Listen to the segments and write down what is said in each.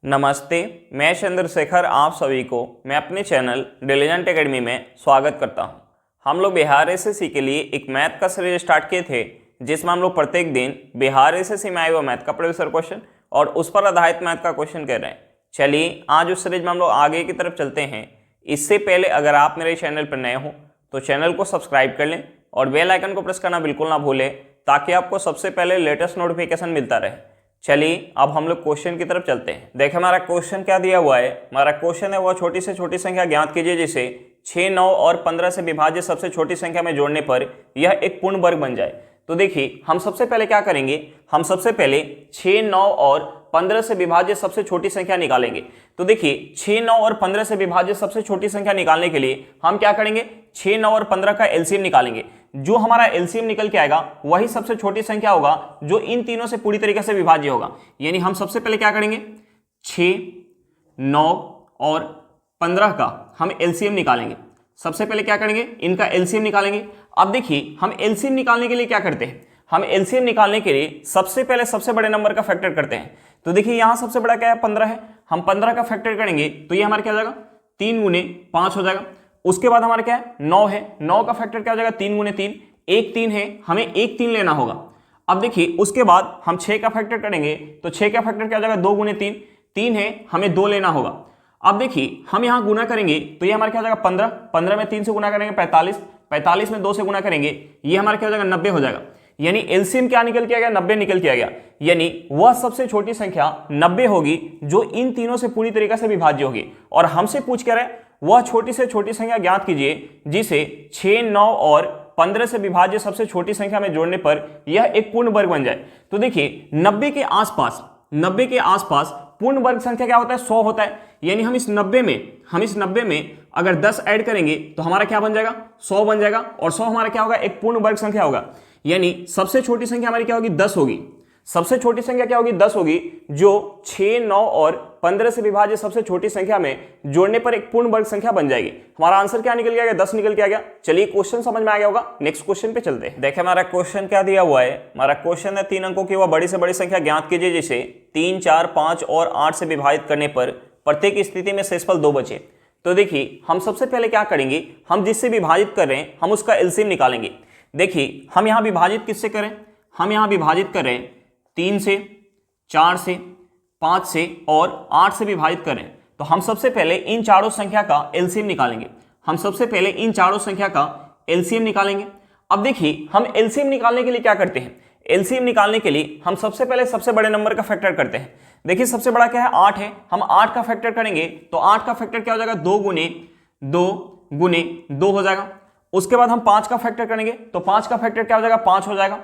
नमस्ते, मैं चंद्रशेखर आप सभी को मैं अपने चैनल डिलीजेंट एकेडमी में स्वागत करता हूं। हम लोग बिहार एसएससी के लिए एक मैथ का सीरीज स्टार्ट किए थे, जिसमें हम लोग प्रत्येक दिन बिहार एसएससी में आए हुए मैथ का प्रीवियस क्वेश्चन और उस पर आधारित मैथ का क्वेश्चन कर रहे हैं। चलिए आज उस सीरीज में हम लोग आगे की तरफ चलते हैं। इससे पहले अगर आप मेरे चैनल पर नए हो तो चैनल को सब्सक्राइब कर लें और बेल आइकन को प्रेस करना बिल्कुल ना भूलें, ताकि आपको सबसे पहले लेटेस्ट नोटिफिकेशन मिलता रहे। चलिए अब हम लोग क्वेश्चन की तरफ चलते हैं। देखिए हमारा क्वेश्चन क्या दिया हुआ है। हमारा क्वेश्चन है वह छोटी से छोटी संख्या ज्ञात कीजिए जिसे 6, 9 और 15 से विभाज्य सबसे छोटी संख्या में जोड़ने पर यह एक पूर्ण वर्ग बन जाए। तो देखिए हम सबसे पहले क्या करेंगे, हम सबसे पहले 6, 9 और 15 से विभाज्य सबसे छोटी संख्या निकालेंगे। तो देखिए 6, 9 और 15 से विभाज्य सबसे छोटी संख्या निकालने के लिए हम क्या करेंगे, 6, 9 और 15 का एलसीएम निकालेंगे। जो हमारा एलसीएम निकल के आएगा वही सबसे छोटी संख्या होगा जो इन तीनों से पूरी तरीके से विभाज्य होगा। यानी हम सबसे पहले क्या करेंगे, 6, 9 और 15 का हम एलसीएम निकालेंगे। सबसे पहले क्या करेंगे, इनका एलसीएम निकालेंगे। अब देखिए हम एलसीएम निकालने के लिए क्या करते हैं, हम एलसीएम निकालने के लिए सबसे पहले सबसे बड़े नंबर का फैक्टर करते हैं। तो देखिए यहां सबसे बड़ा क्या है, 15 है। हम 15 का फैक्टर करेंगे तो ये हमारा क्या हो जाएगा, 3 गुने 5 हो जाएगा। उसके बाद हमारा क्या है, 9 है। 9 का फैक्टर क्या हो जाएगा, 3 गुने 3, एक 3 है, हमें एक 3 लेना होगा। अब देखिए उसके बाद हम 6 का फैक्टर करेंगे तो 6 का फैक्टर क्या हो जाएगा, 2 गुने 3, 3 है, हमें 2 लेना होगा। अब देखिए हम यहाँ गुना करेंगे तो ये हमारा क्या हो जाएगा, 15, 15 में 3 से गुना करेंगे 45, 45 में 2 से गुना करेंगे ये हमारा क्या हो जाएगा, 90 हो जाएगा। यानी एलसीएम क्या निकल के आ गया, 90 निकल के आ गया। यानी वह सबसे छोटी संख्या 90 होगी जो इन तीनों से पूरी तरीके से विभाज्य होगी। और हमसे पूछ कर वह छोटी से छोटी संख्या ज्ञात कीजिए जिसे 6, 9 और 15 से विभाज्य सबसे छोटी संख्या में जोड़ने पर यह एक पूर्ण वर्ग बन जाए। तो देखिए 90 के आसपास पूर्ण वर्ग संख्या क्या होता है, 100 होता है। यानी हम इस 90 में अगर 10 ऐड करेंगे तो हमारा क्या बन जाएगा, 100 बन जाएगा। और 100 हमारा क्या होगा, एक पूर्ण वर्ग संख्या होगा। यानी सबसे छोटी संख्या हमारी क्या होगी, 10 होगी। सबसे छोटी संख्या क्या होगी, 10 होगी, जो 6, 9 और 15 से विभाज्य सबसे छोटी संख्या में जोड़ने पर एक पूर्ण वर्ग संख्या बन जाएगी। हमारा आंसर क्या निकल के आ गया, 10 निकल के आ गया। चलिए क्वेश्चन समझ में आ गया होगा, नेक्स्ट क्वेश्चन पे चलते हैं। देखिए हमारा क्वेश्चन क्या दिया हुआ है। हमारा क्वेश्चन है 3 अंकों की वह बड़ी से बड़ी संख्या ज्ञात कीजिए जिसे 3, 4, 5 और 8 से विभाजित करने पर प्रत्येक स्थिति में शेषफल 2 बचे। तो देखिए हम सबसे पहले क्या करेंगे, हम जिससे विभाजित कर रहे हैं हम उसका एलसीएम निकालेंगे। देखिए हम यहाँ विभाजित किससे करें, हम यहाँ विभाजित कर रहे हैं 3 से, 4 से, 5 से और 8 से विभाजित करें। तो हम सबसे पहले इन चारों संख्या का एलसीएम निकालेंगे। अब देखिए हम एलसीएम निकालने के लिए क्या करते हैं, एलसीएम निकालने के लिए हम सबसे पहले सबसे बड़े नंबर का फैक्टर करते हैं। देखिए सबसे बड़ा क्या है, 8 है। हम 8 का फैक्टर करेंगे तो 8 का फैक्टर क्या हो जाएगा, 2 गुने 2 हो जाएगा। उसके बाद हम 5 का फैक्टर करेंगे तो 5 का फैक्टर क्या हो जाएगा, 5 हो जाएगा।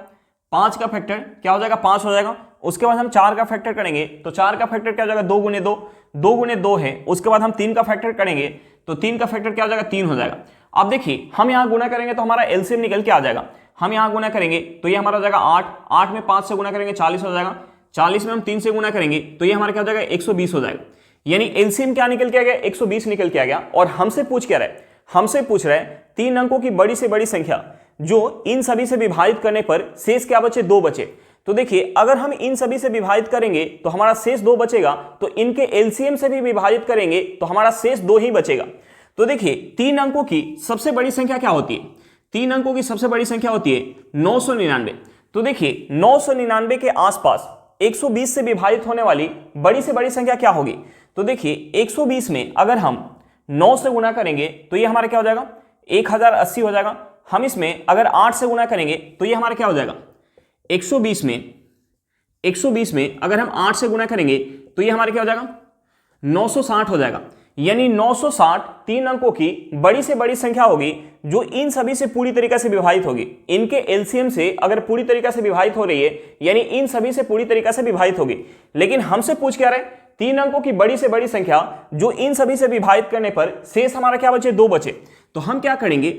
5 का फैक्टर क्या हो जाएगा, 5 हो जाएगा। उसके बाद हम 4 का फैक्टर करेंगे तो 4 का फैक्टर क्या हो जाएगा, 2 गुने 2 है। उसके बाद हम 3 का फैक्टर करेंगे तो 3 का फैक्टर क्या हो जाएगा, 3 हो जाएगा। अब देखिए हम यहाँ गुना करेंगे तो हमारा एलसीएम निकल के आ जाएगा। हम यहाँ गुना करेंगे तो ये हमारा हो जाएगा 8 में 5 से गुना करेंगे 40 हो जाएगा। 40 में हम 3 से गुना करेंगे तो ये हमारा क्या हो जाएगा, 120 हो जाएगा। यानी एलसीएम क्या निकल के आ गया, 120 निकल के आ गया। और हमसे पूछ रहा है 3 अंकों की बड़ी से बड़ी संख्या जो इन सभी से विभाजित करने पर शेष क्या बचे, 2 बचे। तो देखिए अगर हम इन सभी से विभाजित करेंगे तो हमारा शेष 2 बचेगा, तो इनके एलसीएम से भी विभाजित करेंगे तो हमारा शेष 2 ही बचेगा। तो देखिए 3 अंकों की सबसे बड़ी संख्या क्या होती है, 3 अंकों की सबसे बड़ी संख्या होती है 999। तो देखिए 999 के आसपास 120 से विभाजित होने वाली बड़ी से बड़ी संख्या क्या होगी। तो देखिए 120 में अगर हम 9 से गुना करेंगे तो ये हमारा क्या हो जाएगा, 1080 हो जाएगा। हम इसमें अगर 8 से गुना करेंगे तो ये हमारा क्या हो जाएगा, 120 में अगर हम 8 से गुना करेंगे तो ये हमारा क्या हो जाएगा, 960 हो जाएगा। यानी 960 3 अंकों की बड़ी से बड़ी संख्या होगी जो इन सभी से पूरी तरीके से विभाजित होगी। इनके एलसीएम से अगर पूरी तरीके से विभाजित हो रही है यानी इन सभी से पूरी तरीके से विभाजित होगी। लेकिन हमसे पूछ क्या रहे, 3 अंकों की बड़ी से बड़ी संख्या जो इन सभी से विभाजित करने पर शेष हमारा क्या बचे, 2 बचे। तो हम क्या करेंगे,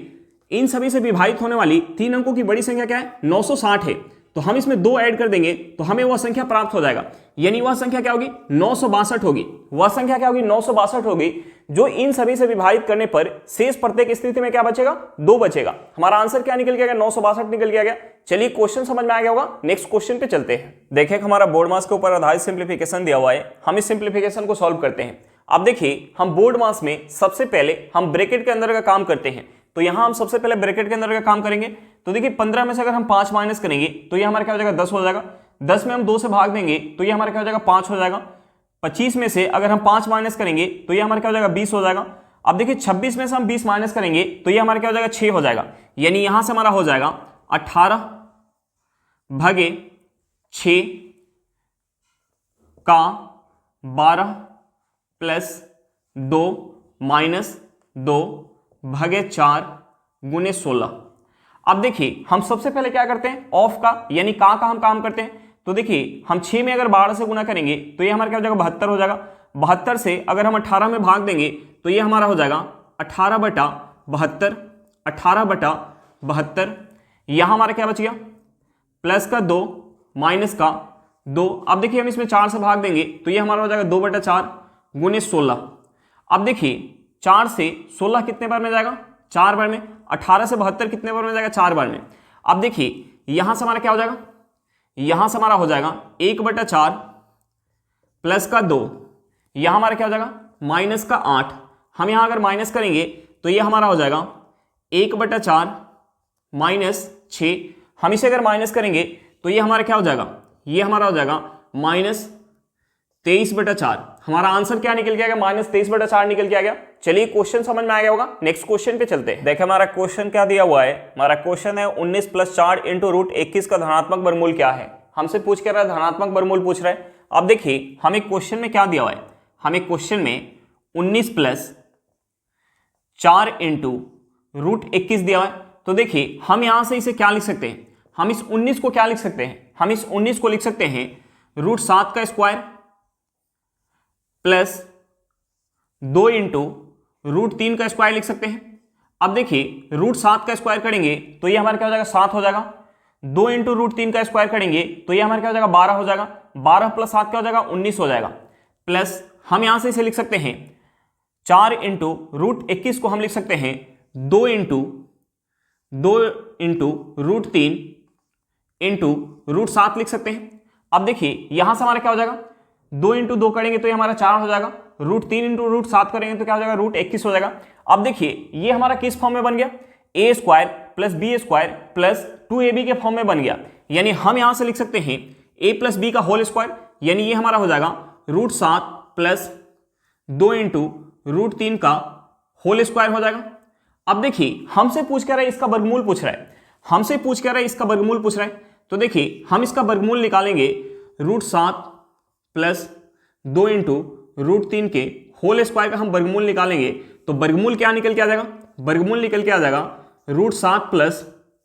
इन सभी से विभाजित होने वाली 3 अंकों की बड़ी संख्या क्या है, 960 है। तो हम इसमें 2 ऐड कर देंगे तो हमें वह संख्या प्राप्त हो जाएगा। यानी वह संख्या क्या होगी, 962 होगी। वह संख्या क्या होगी, 962 होगी, जो इन सभी से विभाजित करने पर शेष प्रत्येक स्थिति में क्या बचेगा, 2 बचेगा। हमारा आंसर क्या निकल के आ गया, 962 निकल के आ गया। चलिए क्वेश्चन समझ में आ गया होगा, नेक्स्ट क्वेश्चन पे चलते हैं। देखिए हमारा बोर्ड मास के ऊपर आधारित सिंप्लीफिकेशन दिया हुआ है, हम इस सिंप्लीफिकेशन को सॉल्व करते हैं। अब देखिए हम बोर्ड मास में सबसे पहले हम ब्रैकेट के अंदर का काम करते हैं, तो यहां हम सबसे पहले ब्रैकेट के अंदर का काम करेंगे। तो देखिए 15 में से अगर हम 5 माइनस करेंगे तो ये हमारा क्या हो जाएगा, 10 हो जाएगा। 10 में हम 2 से भाग देंगे तो ये हमारा क्या हो जाएगा, 5 हो जाएगा। 25 में से अगर हम 5 माइनस करेंगे तो ये हमारा क्या हो जाएगा, 20 हो जाएगा। अब देखिए 26 में से हम 20 माइनस करेंगे तो ये हमारा क्या हो जाएगा, 6 हो जाएगा। यानी यहां से हमारा हो जाएगा 18 भागे 6 का 12 प्लस 2 माइनस 2 भागे 4 गुने 16। अब देखिए हम सबसे पहले क्या करते हैं, ऑफ का यानी का हम काम करते हैं। तो देखिए हम 6 में अगर 12 से गुना करेंगे तो ये हमारा क्या हो जाएगा, 72 हो जाएगा। 72 से अगर हम 18 में भाग देंगे तो ये हमारा हो जाएगा 18/72, 18/72। यहां हमारा क्या बच गया, प्लस का 2 माइनस का 2। अब देखिए हम इसमें 4 से भाग देंगे तो ये हमारा हो जाएगा 2/4 गुने 16। अब देखिए 4 से 16 कितने बार में जाएगा, 4 बार में। 18 से 72 कितने बार में जाएगा, 4 बार में। अब देखिए यहां से हमारा क्या हो जाएगा, यहां से हमारा हो जाएगा 1/4 प्लस का 2, यहां हमारा क्या हो जाएगा, माइनस का 8। हम यहां अगर माइनस करेंगे तो ये हमारा हो जाएगा 1/4 माइनस 6। हम इसे अगर माइनस करेंगे तो ये हमारा क्या हो जाएगा, ये हमारा हो जाएगा माइनस 23/4। हमारा आंसर क्या निकल के आ गया, माइनस 23/4 निकल के आ गया। चलिए क्वेश्चन समझ में आ गया होगा, नेक्स्ट क्वेश्चन पे चलते हैं। देखिए हमारा क्वेश्चन क्या दिया हुआ है, हमारा क्वेश्चन है 19 + 4 × √21 का धनात्मक वर्गमूल क्या है। हमसे पूछ के रहा है, धनात्मक वर्गमूल पूछ रहा है। अब देखिए हमें क्वेश्चन में क्या दिया हुआ है, हमें क्वेश्चन में 19 + 4 × √21 दिया हुआ है। तो देखिए हम यहां से इसे क्या लिख सकते हैं, हम इस 19 को क्या लिख सकते हैं, हम इस 19 को लिख सकते हैं √7 का स्क्वायर प्लस 2 × √3 का स्क्वायर लिख सकते हैं। अब देखिए √7 का स्क्वायर करेंगे तो ये हमारा क्या हो जाएगा, 7 हो जाएगा। 2 × √3 का स्क्वायर करेंगे तो ये हमारा क्या हो जाएगा, 12 हो जाएगा। 12 + 7 क्या हो जाएगा, 19 हो जाएगा। प्लस हम यहां से इसे लिख सकते हैं 4 × √21 को हम लिख सकते हैं 2 × √3 × √7 लिख सकते हैं। अब देखिए यहां से हमारा क्या हो जाएगा, 2 × 2 करेंगे तो ये हमारा 4 हो जाएगा। √3 × √7 करेंगे तो क्या हो जाएगा, √21 हो जाएगा। अब देखिए ये हमारा किस फॉर्म में बन गया, a² + b² + 2ab के फॉर्म में बन गया। यानी हम यहां से लिख सकते हैं a + b का होल स्क्वायर, यानी ये हमारा हो जाएगा √7 + 2 × √3 का होल स्क्वायर हो जाएगा। अब देखिए हमसे पूछ कर रहा है, इसका वर्गमूल पूछ रहा है, हमसे पूछ कर रहा है इसका वर्गमूल पूछ रहा है। तो देखिए हम इसका वर्गमूल निकालेंगे, √7 + 2 × √3 के होल स्क्वायर का हम वर्गमूल निकालेंगे तो वर्गमूल क्या निकल के आ जाएगा, वर्गमूल निकल के आ जाएगा √7 +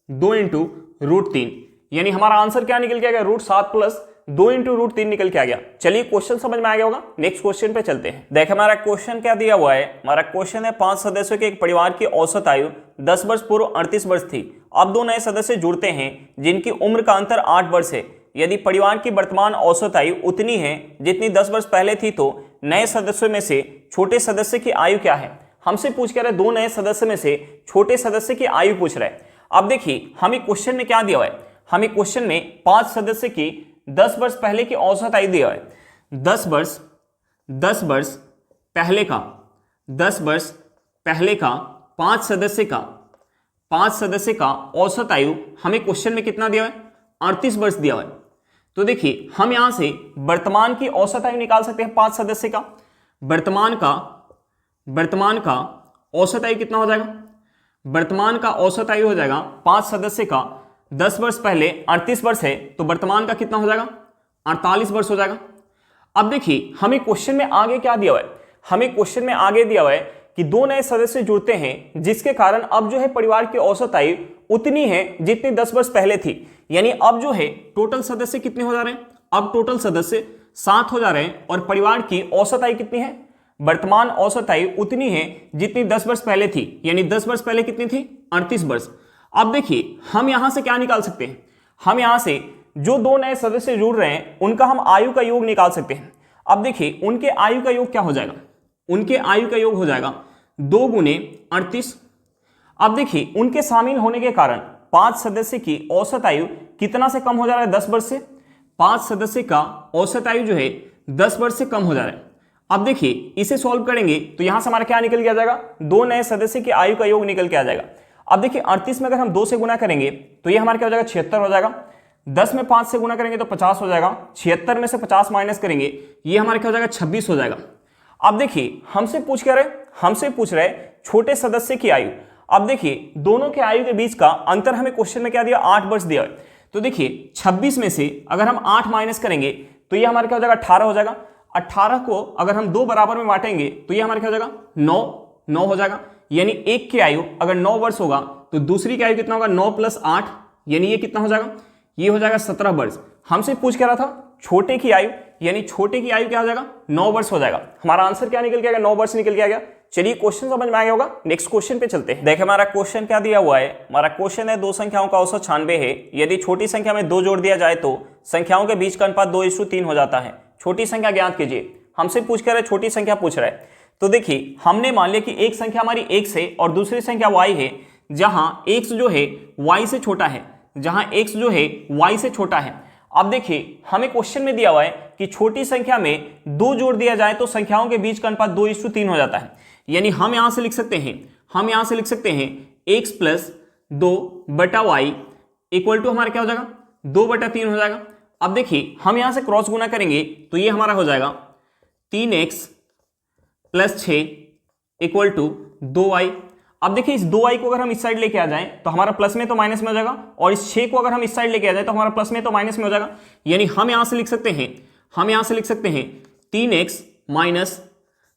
2 × √3। यानी हमारा आंसर क्या निकल के आ गया, √7 + 2 × √3 निकल के आ गया। चलिए क्वेश्चन समझ में आ गया होगा, नेक्स्ट क्वेश्चन पे चलते हैं। देखिए हमारा क्वेश्चन क्या दिया हुआ है, हमारा क्वेश्चन है 5 सदस्यों के एक परिवार की औसत आयु 10 वर्ष पूर्व 38 वर्ष थी। अब 2 नए सदस्य जुड़ते हैं जिनकी उम्र का अंतर 8 वर्ष है। यदि परिवार की वर्तमान औसत आयु उतनी है जितनी 10 वर्ष पहले थी तो नए सदस्यों में से छोटे सदस्य की आयु क्या है। हमसे पूछ कर रहे 2 नए सदस्य में से छोटे सदस्य की आयु पूछ रहे हैं। अब देखिए हमें क्वेश्चन में क्या दिया हुआ है, हमें क्वेश्चन में 5 सदस्य की 10 वर्ष पहले की औसत आयु दिया है। 10 वर्ष पहले का 10 वर्ष पहले का 5 सदस्य का औसत आयु हमें क्वेश्चन में कितना दिया है, 38 वर्ष दिया हुआ है। तो देखिए हम यहां से वर्तमान की औसत आयु निकाल सकते हैं 5 सदस्य का। वर्तमान का औसत आयु कितना हो जाएगा, वर्तमान का औसत आयु हो जाएगा 5 सदस्य का 10 वर्ष पहले 38 वर्ष है तो वर्तमान का कितना हो जाएगा, 48 वर्ष हो जाएगा। अब देखिए हमें क्वेश्चन में आगे क्या दिया हुआ है, हमें क्वेश्चन में आगे दिया हुआ है कि 2 नए सदस्य जुड़ते हैं जिसके कारण अब जो है परिवार की औसत आयु उतनी है जितनी 10 वर्ष पहले थी। यानी अब जो है टोटल सदस्य कितने हो जा रहे हैं, अब टोटल सदस्य 7 हो जा रहे हैं और परिवार की औसत आयु कितनी है, वर्तमान औसत आयु उतनी है जितनी 10 वर्ष पहले थी। यानी 10 वर्ष पहले कितनी थी, 38 वर्ष। अब देखिए हम यहां से क्या निकाल सकते हैं, हम यहां से जो दो नए सदस्य जुड़ रहे हैं उनका हम आयु का योग निकाल सकते हैं। अब देखिए उनके आयु का योग क्या हो जाएगा, उनके आयु का योग हो जाएगा 2 गुने 38। अब देखिए उनके शामिल होने के कारण 5 सदस्य की औसत आयु कितना से कम हो जा रहा है, 10 वर्ष से। 5 सदस्य का औसत आयु जो है 10 वर्ष से कम हो जा रहा है। अब देखिए इसे सॉल्व करेंगे तो यहां से हमारा क्या निकल के आ जाएगा, दो नए सदस्य की आयु का योग निकल के आ जाएगा। अब देखिए 38 में अगर हम 2 से गुना करेंगे तो ये हमारा क्या हो जाएगा, 76 हो जाएगा। 10 में 5 से गुना करेंगे तो 50 हो जाएगा। 76 में से 50 माइनस करेंगे ये हमारा क्या हो जाएगा, 26 हो जाएगा। अब देखिए हमसे पूछ रहे छोटे सदस्य की आयु। अब देखिए दोनों के आयु के बीच का अंतर हमें क्वेश्चन में क्या दिया, 8 वर्ष दिया है। तो देखिए 26 में से अगर हम 8 माइनस करेंगे तो ये हमारा क्या हो जाएगा, 18 हो जाएगा। 18 को अगर हम 2 बराबर में बांटेंगे तो ये हमारा क्या हो जाएगा, 9 हो जाएगा। यानी एक की आयु अगर 9 वर्ष होगा तो दूसरी की आयु कितना होगा, 9 + 8, यानी ये कितना हो जाएगा, ये हो जाएगा 17 वर्ष। हमसे पूछ क्या रहा था, छोटे की आयु, यानी छोटे की आयु क्या हो जाएगा, 9 वर्ष हो जाएगा। हमारा आंसर क्या निकल के आ गया, 9 वर्ष निकल के आ गया। चलिए क्वेश्चन समझ में आ गया होगा, नेक्स्ट क्वेश्चन पे चलते हैं। देखिए हमारा क्वेश्चन क्या दिया हुआ है, हमारा क्वेश्चन है दो संख्याओं का औसत 96 है। यदि छोटी संख्या में 2 जोड़ दिया जाए तो संख्याओं के बीच का अनुपात 2:3 हो जाता है। छोटी संख्या ज्ञात कीजिए। हमसे पूछ कर छोटी संख्या पूछ रहा है। तो देखिए हमने मान लिया कि एक संख्या हमारी x है और दूसरी संख्या y है, जहां x जो है y से छोटा है, जहां x जो है y से छोटा है। अब देखिए हमें क्वेश्चन में दिया हुआ है कि छोटी संख्या में 2 जोड़ दिया जाए तो संख्याओं के बीच का अनुपात 2:3 हो जाता है। यानी हम यहां से लिख सकते हैं x + 2 बटा y इक्वल टू हमारा क्या हो जाएगा, 2/3 हो जाएगा। अब देखिए हम यहां से क्रॉस गुना करेंगे तो ये हमारा हो जाएगा 3x + 6 इक्वल टू 2y। अब देखिए इस 2y को अगर हम इस साइड लेके आ जाएं तो हमारा प्लस में तो माइनस में हो जाएगा, और इस 6 को अगर हम इस साइड लेके आ जाएं तो हमारा प्लस में तो माइनस में हो जाएगा। यानी हम यहां से लिख सकते हैं 3x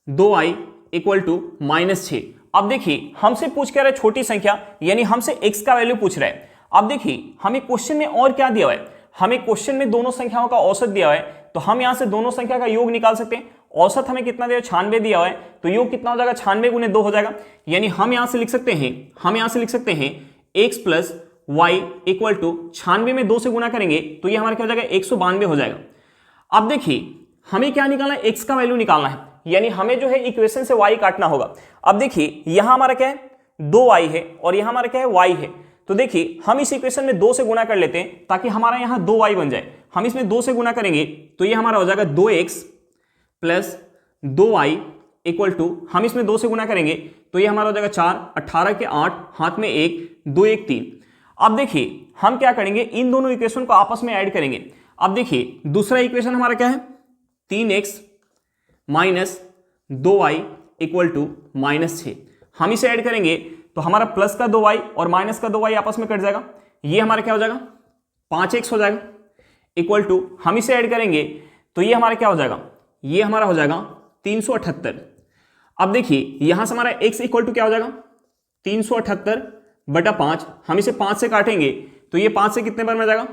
- 2y इक्वल टू -6। अब देखिए हमसे पूछ क्या रहा है, छोटी संख्या, यानी हमसे x का वैल्यू पूछ रहा है। अब देखिए हमें क्वेश्चन में और क्या दिया हुआ है, हमें क्वेश्चन में दोनों संख्याओं का औसत दिया हुआ है, तो हम यहां से दोनों संख्या का योग निकाल सकते हैं। औसत हमें कितना दिया, 96 दिया हुआ है, तो योग कितना हो जाएगा, 96 × 2 हो जाएगा। यानी हम यहां से लिख सकते हैं x + y इक्वल टू 96 में 2 से गुना करेंगे तो ये हमारा क्या हो जाएगा, 192 हो जाएगा। अब देखिए हमें क्या निकालना है, x का वैल्यू निकालना है, यानी हमें जो है इक्वेशन से y काटना होगा। अब देखिए यहां हमारा क्या है, 2y है, और यहां हमारा क्या है, y है। तो देखिए हम इस इक्वेशन में 2 से गुना कर लेते हैं ताकि हमारा यहां 2y बन जाए। हम इसमें 2 से गुना करेंगे तो ये हमारा हो जाएगा 2x + 2y इक्वल टू, हम इसमें 2 से गुना करेंगे तो ये हमारा हो जाएगा 4, 18 के 8, हाथ में 1, 2 1 3। अब देखिए हम क्या करेंगे, इन दोनों इक्वेशन को आपस में ऐड करेंगे। अब देखिए दूसरा इक्वेशन हमारा क्या है, 3x - 2y इक्वल टू -6। हम इसे ऐड करेंगे तो हमारा प्लस का 2y और माइनस का 2y आपस में कट जाएगा। ये हमारा क्या हो जाएगा, 5x हो जाएगा इक्वल टू, हम इसे ऐड करेंगे तो ये हमारा क्या हो जाएगा, ये हमारा हो जाएगा 378। अब देखिए यहां से हमारा x इक्वल टू क्या हो जाएगा, 378/5। हम इसे 5 से काटेंगे तो ये 5 से कितने बार में आ जाएगा,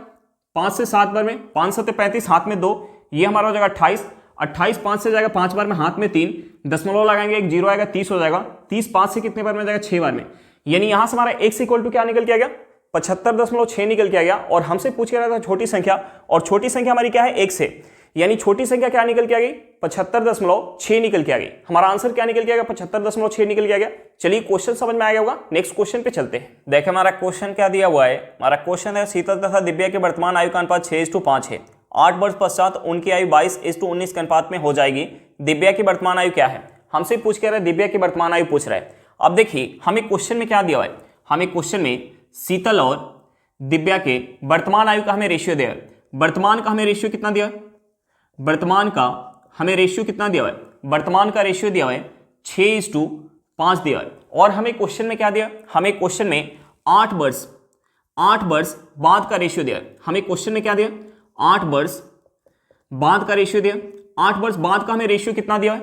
5 से 7 बार में, 5 7 35, हाथ में 2, ये हमारा हो जाएगा 28। 28 5 से जाएगा 5 बार में, हाथ में 3, दशमलव लगाएंगे, एक 0 आएगा, 30 हो जाएगा। 30 5 से कितने बार में जाएगा, 6 बार में। यानी यहां से हमारा x इक्वल टू क्या निकल के आ गया, 75.6 निकल के आ गया। और हमसे पूछ के रहा था छोटी संख्या, और छोटी संख्या हमारी क्या है, x है, यानी छोटी संख्या क्या निकल के आ गई, 75.6 निकल के आ गई। हमारा आंसर क्या निकल के आ गया, 75.6 निकल के आ गया। चलिए क्वेश्चन समझ में आ गया होगा, नेक्स्ट क्वेश्चन पे चलते हैं। देखिए हमारा क्वेश्चन क्या दिया हुआ है, हमारा क्वेश्चन है शीतल तथा दिव्या के वर्तमान आयु का अनुपात 6:5 है। 8 वर्ष पश्चात उनकी आयु 22:19 के अनुपात में हो जाएगी। दिव्या की वर्तमान आयु क्या है, हमसे पूछ के रहा है, दिव्या की वर्तमान आयु पूछ रहा है। अब देखिए हमें क्वेश्चन में क्या दिया हुआ है, हमें क्वेश्चन में शीतल और दिव्या के वर्तमान आयु का हमें रेशियो दिया है। वर्तमान का हमें रेशियो कितना दिया है, वर्तमान का हमें रेशियो कितना दिया हुआ है, वर्तमान का रेशियो दिया हुआ है 6:5 दिया है। और हमें क्वेश्चन में क्या दिया, हमें क्वेश्चन में 8 वर्ष बाद का रेशियो दिया है। हमें क्वेश्चन में क्या दिया, 8 वर्ष बाद का रेशियो दिया। 8 वर्ष बाद का हमें रेशियो कितना दिया है,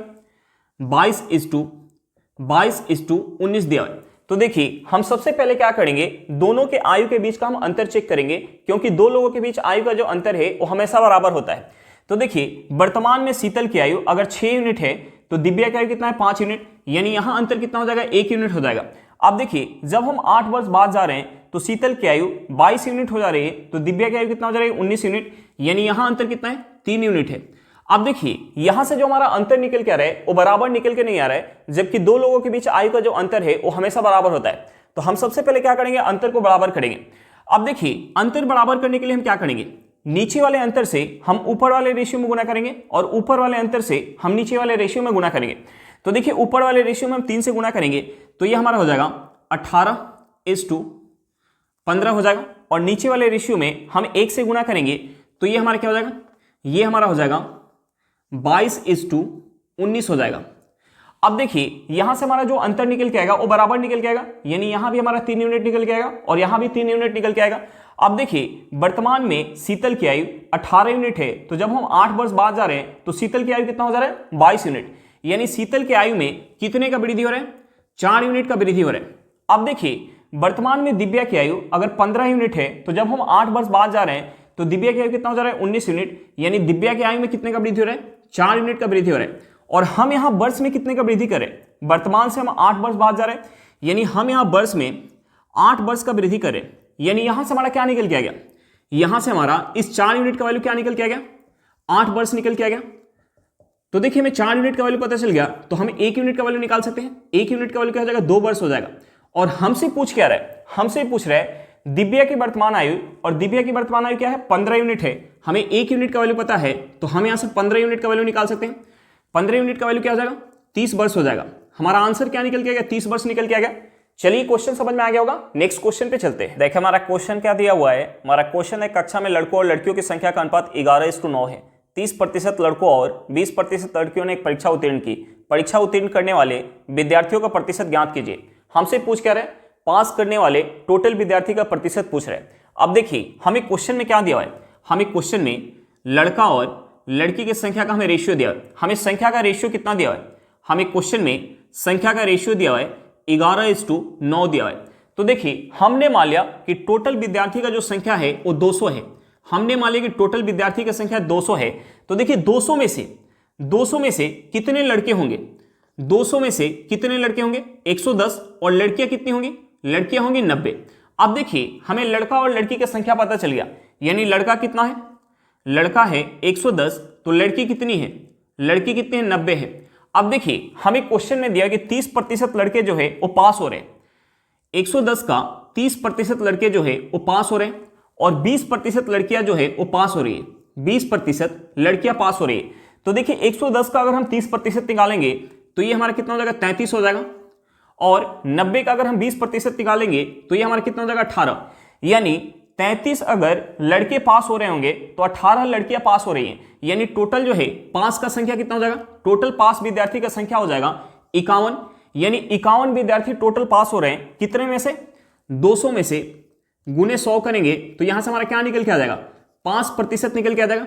22:19 दिया है। तो देखिए हम सबसे पहले क्या करेंगे, दोनों के आयु के बीच का हम अंतर चेक करेंगे, क्योंकि दो लोगों के बीच आयु का जो अंतर है वो हमेशा बराबर होता है। तो देखिए वर्तमान में शीतल की आयु अगर 6 यूनिट है तो दिव्या की आयु कितना है, 5 यूनिट, यानी यहां अंतर कितना हो जाएगा, 1 यूनिट हो जाएगा। अब देखिए जब हम 8 वर्ष बाद जा रहे हैं तो शीतल की आयु 22 यूनिट हो जा रही है, तो दिव्या की आयु कितना हो जा रही है 19 यूनिट, यानी यहां अंतर कितना है 3 यूनिट है। अब देखिए यहां से जो हमारा अंतर निकल के आ रहा है वो बराबर निकल के नहीं आ रहा है, जबकि दो लोगों के बीच आयु का जो अंतर है वो हमेशा बराबर होता है। तो हम सबसे पहले क्या करेंगे, अंतर को बराबर करेंगे। अब देखिए अंतर बराबर करने के लिए हम क्या करेंगे, नीचे वाले अंतर से हम ऊपर वाले रेशियो में गुना करेंगे और ऊपर वाले अंतर से हम नीचे वाले रेशियो में गुना करेंगे। तो देखिए ऊपर वाले रेशियो में हम 3 से गुना करेंगे तो ये हमारा हो जाएगा 18:15 हो जाएगा, और नीचे वाले रेशियो में हम 1 से गुना करेंगे तो ये हमारा क्या हो जाएगा, ये हमारा हो जाएगा 22:19 हो जाएगा। अब देखिए यहां से हमारा जो अंतर निकल के आएगा वो बराबर निकल के आएगा, यानी यहां भी हमारा 3 यूनिट निकल के आएगा और यहां भी 3 यूनिट निकल के आएगा। अब देखिए वर्तमान में शीतल की आयु 18 यूनिट है, तो जब हम 8 वर्ष बाद जा रहे हैं तो शीतल की आयु कितना हो जा रहा है 22 यूनिट, यानी शीतल की आयु में कितने का वृद्धि हो रहा है 4 यूनिट का वृद्धि हो रहा है। अब देखिए वर्तमान में दिव्या की आयु अगर 15 यूनिट है, तो जब हम 8 वर्ष बाद जा रहे हैं तो दिव्या की आयु कितना हो जा रहा है 19 यूनिट, यानी दिव्या की आयु में कितने का वृद्धि हो रहा है 4 यूनिट का वृद्धि हो रहा है। और हम यहाँ वर्ष में कितने का वृद्धि करें, वर्तमान से हम 8 वर्ष बाद जा रहे हैं, यानी हम यहाँ वर्ष में 8 वर्ष का वृद्धि करें, यानी यहां से हमारा क्या निकल के आ गया, यहां से हमारा इस 4 यूनिट का वैल्यू क्या निकल के आ गया 8 वर्ष निकल के आ गया। तो देखिए हमें 4 यूनिट का वैल्यू पता चल गया, तो हम 1 यूनिट का वैल्यू निकाल सकते हैं। 1 यूनिट का वैल्यू क्या हो जाएगा 2 वर्ष हो जाएगा। और हमसे पूछ क्या रहा है, हमसे पूछ रहा है दिव्या की वर्तमान आयु, और दिव्या की वर्तमान आयु क्या है 15 यूनिट है, हमें 1 यूनिट का वैल्यू पता है, तो हम यहां से 15 यूनिट का वैल्यू निकाल सकते हैं। 15 यूनिट का वैल्यू क्या हो जाएगा 30 वर्ष हो जाएगा। हमारा आंसर क्या निकल के आ गया 30 वर्ष निकल के आ गया। चलिए क्वेश्चन समझ में आ गया होगा, नेक्स्ट क्वेश्चन पे चलते हैं। देखिए हमारा क्वेश्चन क्या दिया हुआ है, हमारा क्वेश्चन है कक्षा में लड़कों और लड़कियों की संख्या का अनुपात 11:9 है। 30% लड़कों और 20% लड़कियों ने एक परीक्षा उत्तीर्ण की। परीक्षा उत्तीर्ण करने वाले विद्यार्थियों का प्रतिशत ज्ञात कीजिए। हमसे पूछ क्या रहे, पास करने वाले टोटल विद्यार्थी का प्रतिशत पूछ रहे हैं। अब देखिए हमें क्वेश्चन में क्या दिया हुआ है, हमें क्वेश्चन में लड़का और लड़की की संख्या का हमें रेशियो दिया है। हमें संख्या का रेशियो कितना दिया हुआ है, हमें क्वेश्चन में संख्या का रेशियो दिया हुआ है 11:9 दिया हुआ है। तो देखिए हमने मान लिया कि टोटल विद्यार्थी का जो संख्या है वो 200 है। हमने मान लिया कि टोटल विद्यार्थी की संख्या 200 है। तो देखिए 200 में से कितने लड़के होंगे, 200 में से कितने लड़के होंगे 110, और लड़कियां कितनी होंगी, लड़कियां होंगी 90। अब देखिए हमें लड़का और लड़की की संख्या पता चल गया, यानी लड़का कितना है, लड़का है 110, तो लड़की कितनी है, लड़की कितनी है 90 है। अब देखिए हमें क्वेश्चन में दिया कि 30% लड़के जो है वो पास हो रहे हैं। 110 का 30% लड़के जो है वो पास हो रहे हैं, और 20% लड़कियां जो है वो पास हो रही है। 20% लड़कियां पास हो रही है। तो देखिए 110 का अगर हम 30% निकालेंगे तो ये हमारा कितना हो जाएगा 33 हो जाएगा, और 90 का अगर हम 20% निकालेंगे तो ये हमारा कितना हो जाएगा 18। यानी 33 अगर लड़के पास हो रहे होंगे तो 18 लड़कियां पास हो रही हैं, यानी टोटल जो है पास का संख्या कितना हो जाएगा, टोटल पास विद्यार्थी का संख्या हो जाएगा 51। यानी 51 विद्यार्थी टोटल पास हो रहे हैं, कितने में से 200 में से गुने 100 करेंगे तो यहां से हमारा क्या निकल के आ जाएगा 5% निकल के आ जाएगा।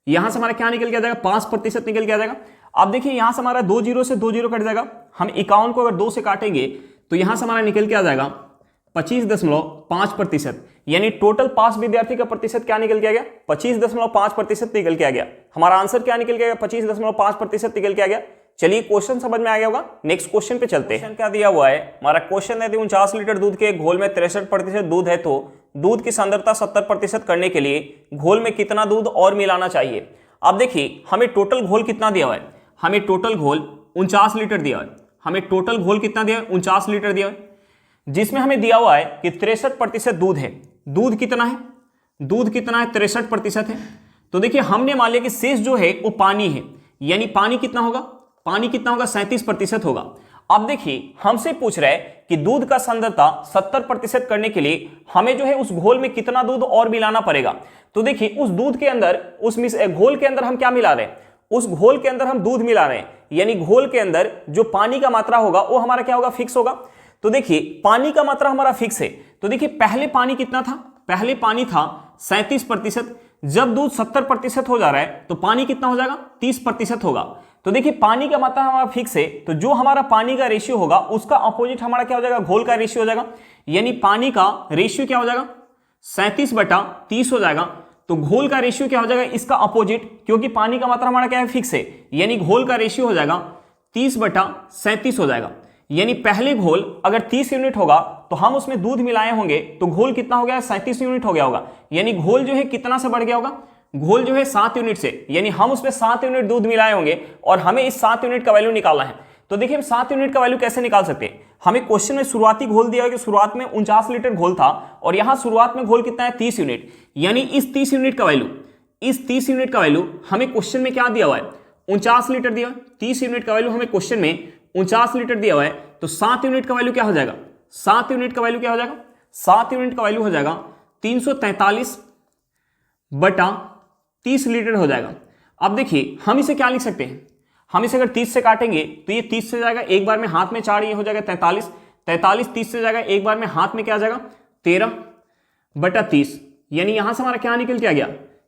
यहां से हमारा क्या निकल के आ जाएगा 5% निकल के आ जाएगा। अब देखिए यहां से हमारा 2 जीरो से 2 जीरो कट जाएगा। हम 51 को अगर 2 से काटेंगे तो यहां से हमारा निकल के आ जाएगा 25.5%, यानी टोटल पास विद्यार्थी का प्रतिशत क्या निकल के आ गया 25.5% निकल के आ गया। हमारा आंसर क्या निकल के आ गया 25.5% निकल के आ गया। चलिए क्वेश्चन समझ में आ गया होगा, नेक्स्ट क्वेश्चन पे चलते हैं। क्या दिया हुआ है, हमारा क्वेश्चन है 49 लीटर दूध के एक घोल में 63% दूध है, तो दूध की सांद्रता 70% करने के लिए घोल में कितना दूध और मिलाना चाहिए। अब देखिए हमें टोटल घोल कितना दिया हुआ है, हमें टोटल घोल 49 लीटर दिया हुआ है। हमें टोटल घोल कितना दिया है 49 लीटर दिया हुआ है, जिसमें हमें दिया हुआ है कि 63% दूध है। दूध कितना है, दूध कितना है 63% है। तो देखिए हमने मान लिया कि शेष जो है वो पानी है, यानी पानी कितना होगा, पानी कितना होगा 37% होगा। अब देखिए हमसे पूछ रहा है कि दूध का सांद्रता 70% करने के लिए हमें जो है उस घोल में कितना दूध और मिलाना पड़ेगा। तो देखिए उस दूध के अंदर, उस घोल के अंदर हम क्या मिला रहे हैं, उस घोल के अंदर हम दूध मिला रहे हैं, यानी घोल के अंदर जो पानी का मात्रा होगा वो हमारा क्या होगा फिक्स होगा। तो देखिए पानी का मात्रा हमारा फिक्स है। तो देखिए पहले पानी कितना था, पहले पानी था 37%। जब दूध 70% हो जा रहा है तो पानी कितना हो जाएगा 30% होगा। तो देखिए पानी का मात्रा हमारा फिक्स है, तो जो हमारा पानी का रेशियो होगा उसका अपोजिट हमारा क्या हो जाएगा घोल का रेशियो हो जाएगा। यानी पानी का रेशियो क्या हो जाएगा 37/30 हो जाएगा। तो घोल का रेशियो क्या हो जाएगा इसका अपोजिट, क्योंकि पानी का मात्रा हमारा क्या है फिक्स है, यानी घोल का रेशियो हो जाएगा 30/37 हो जाएगा। यानी पहले घोल अगर 30 यूनिट होगा तो हम उसमें दूध मिलाए होंगे तो घोल कितना हो गया, 37 यूनिट हो गया होगा। यानी घोल जो है कितना से बढ़ गया होगा, घोल जो है 7 यूनिट से, यानी हम उसमें 7 यूनिट दूध मिलाए होंगे और हमें इस 7 यूनिट का वैल्यू निकालना है। तो देखिए हम 7 यूनिट का वैल्यू कैसे निकाल सकते हैं। हमें क्वेश्चन में शुरुआती घोल दिया कि शुरुआत में 49 लीटर घोल था और यहां शुरुआत में घोल कितना है, 30 यूनिट। यानी इस 30 यूनिट का वैल्यू हमें क्वेश्चन में क्या दिया हुआ है, 49 लीटर दिया। 30 यूनिट का वैल्यू हमें क्वेश्चन में 49 लीटर दिया हुआ है। तो 7 यूनिट का वैल्यू क्या हो जाएगा, 7 यूनिट का वैल्यू क्या हो जाएगा, 7 यूनिट का वैल्यू हो जाएगा 343/30 लीटर हो जाएगा। अब देखिए हम इसे क्या लिख सकते हैं, हम इसे अगर 30 से काटेंगे तो ये 30 से जाएगा, एक बार में हाथ में 4, ये हो जाएगा 43, 30 से जाएगा, एक बार में हाथ में क्या आ जाएगा 13/30। यानी यहां से हमारा क्या निकल के आ गया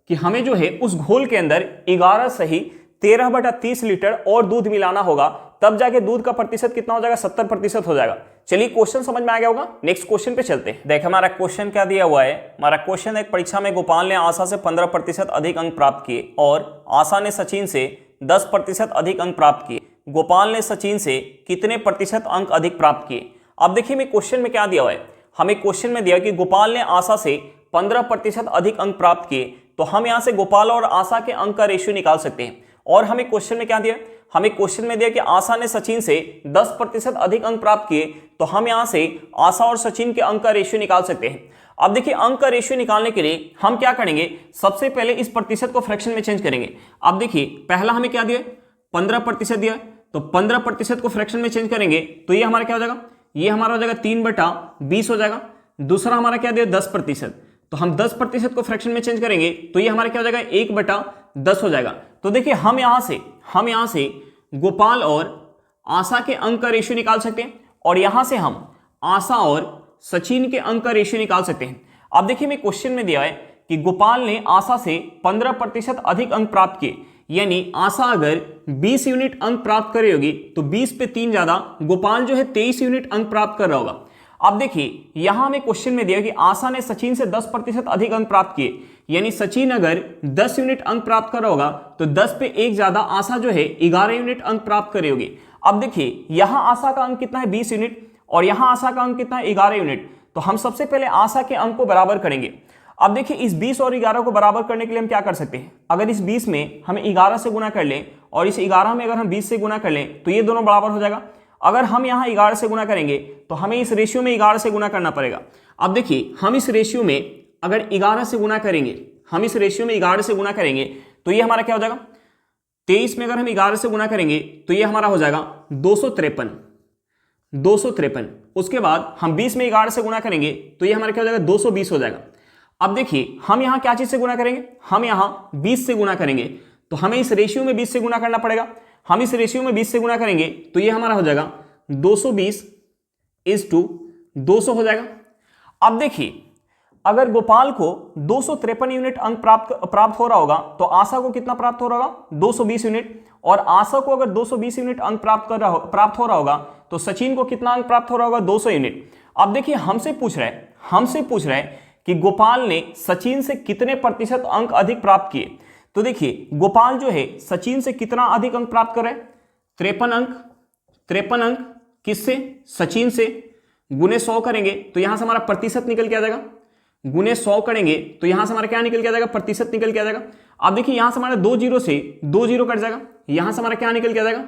कि हमें जो है उस घोल के अंदर 11 सही 13/30 लीटर और दूध मिलाना होगा, तब जाके दूध का प्रतिशत कितना हो जाएगा, 70% हो जाएगा। चलिए क्वेश्चन समझ में आ गया होगा, नेक्स्ट क्वेश्चन पे चलते हैं। देखिए हमारा क्वेश्चन क्या दिया हुआ है। हमारा क्वेश्चन एक परीक्षा में गोपाल ने आशा से 15% अधिक अंक प्राप्त किए और आशा ने सचिन से 10% अधिक अंक प्राप्त किए। गोपाल ने सचिन से कितने प्रतिशत अंक अधिक प्राप्त किए। अब देखिए हमें क्वेश्चन में क्या दिया हुआ है, हमें क्वेश्चन में दिया कि गोपाल ने आशा से 15% अधिक अंक प्राप्त किए। तो हम यहां से गोपाल और आशा के अंक का रेशियो निकाल सकते हैं। और हमें क्वेश्चन में क्या दिया, हमें क्वेश्चन में दिया कि आशा ने सचिन से 10% अधिक अंक प्राप्त किए। तो हम यहां से आशा और सचिन के अंक का रेशियो निकाल सकते हैं। अब देखिए अंक का रेशियो निकालने के लिए हम क्या करेंगे, सबसे पहले इस प्रतिशत को फ्रैक्शन में चेंज करेंगे। अब देखिए पहला हमें क्या दिया, 15% दिया, तो 15% को फ्रैक्शन में चेंज करेंगे तो ये हमारा क्या हो जाएगा, ये हमारा हो जाएगा 3/20 हो जाएगा। दूसरा हमारा क्या दिया 10%, तो हम 10% को फ्रैक्शन में चेंज करेंगे तो ये हमारा क्या हो जाएगा 1/10 हो जाएगा। तो देखिए हम यहां से गोपाल और आशा के अंक का रेशियो निकाल सकते हैं और यहां से हम आशा और सचिन के अंक का रेशियो निकाल सकते हैं। अब देखिए मैं क्वेश्चन में दिया है कि गोपाल ने आशा से 15% अधिक अंक प्राप्त किए। यानी आशा अगर 20 यूनिट अंक प्राप्त कर रही होगी तो 20 पे 3 ज्यादा गोपाल जो है 23 यूनिट अंक प्राप्त कर रहा होगा। अब देखिए यहां हमें क्वेश्चन में दिया कि आशा ने सचिन से 10% अधिक अंक प्राप्त किए। यानी सचिन अगर 10 यूनिट अंक प्राप्त कर रहा होगा तो 10 पे 1 ज्यादा आशा जो है 11 यूनिट अंक प्राप्त कर रही होगी। अब देखिए यहां आशा का अंक कितना है 20 यूनिट और यहां आशा का अंक कितना है 11 यूनिट। तो हम सबसे पहले आशा के अंक को बराबर करेंगे। अब देखिए इस 20 और 11 को बराबर करने के लिए हम क्या कर सकते हैं, अगर इस 20 में हम 11 से गुना कर लें और इस 11 में अगर हम 20 से गुना कर लें तो ये दोनों बराबर हो जाएगा। अगर हम यहाँ 11 से गुना करेंगे तो हमें इस रेशियो में 11 से गुना करना पड़ेगा। अब देखिए हम इस रेशियो में अगर 11 से गुना करेंगे, तो ये हमारा क्या हो जाएगा, 23 में अगर हम 11 से गुना करेंगे तो ये हमारा हो जाएगा 253। उसके बाद हम 20 में 11 से गुना करेंगे तो ये हमारा क्या हो जाएगा 220 हो जाएगा। अब देखिए हम यहाँ क्या चीज से गुना करेंगे, हम यहाँ 20 से गुना करेंगे तो हमें इस रेशियो में 20 से गुना करना पड़ेगा। हम इस रेशियो में 20 से गुना करेंगे तो ये हमारा हो जाएगा 220/200 हो जाएगा। अब देखिए अगर गोपाल को 253 यूनिट अंक प्राप्त हो रहा होगा तो आशा को कितना प्राप्त हो रहा होगा 220 यूनिट, और आशा को अगर 220 यूनिट अंक प्राप्त हो रहा होगा तो सचिन को कितना अंक प्राप्त हो रहा होगा 200 यूनिट। अब देखिए हमसे पूछ रहा है कि गोपाल ने सचिन से कितने प्रतिशत अंक अधिक प्राप्त किए। तो देखिए गोपाल जो है सचिन से कितना अधिक अंक प्राप्त कर रहा है, 53 अंक किससे, सचिन से। गुने 100 करेंगे तो यहां से हमारा प्रतिशत निकल के आ जाएगा, गुने 100 करेंगे तो यहां से हमारा क्या निकल के आ जाएगा, प्रतिशत निकल के आ जाएगा। अब देखिए यहां से हमारा 2 जीरो से 2 जीरो कट जाएगा, यहां से हमारा क्या निकल के आ जाएगा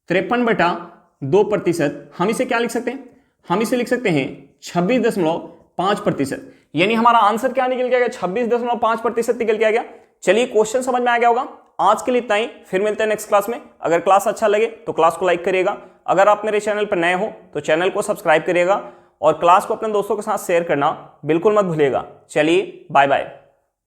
53/2%। हम इसे क्या लिख सकते हैं, हम इसे लिख सकते हैं 26.5%। यानी हमारा आंसर क्या निकल के आ गया 26.5% निकल के आ गया। चलिए क्वेश्चन समझ में आ गया होगा। आज के लिए इतना ही, फिर मिलते हैं नेक्स्ट क्लास में। अगर क्लास अच्छा लगे तो क्लास को लाइक करिएगा, अगर आप मेरे चैनल पर नए हो तो चैनल को सब्सक्राइब करिएगा और क्लास को अपने दोस्तों के साथ शेयर करना बिल्कुल मत भूलिएगा। चलिए बाय बाय।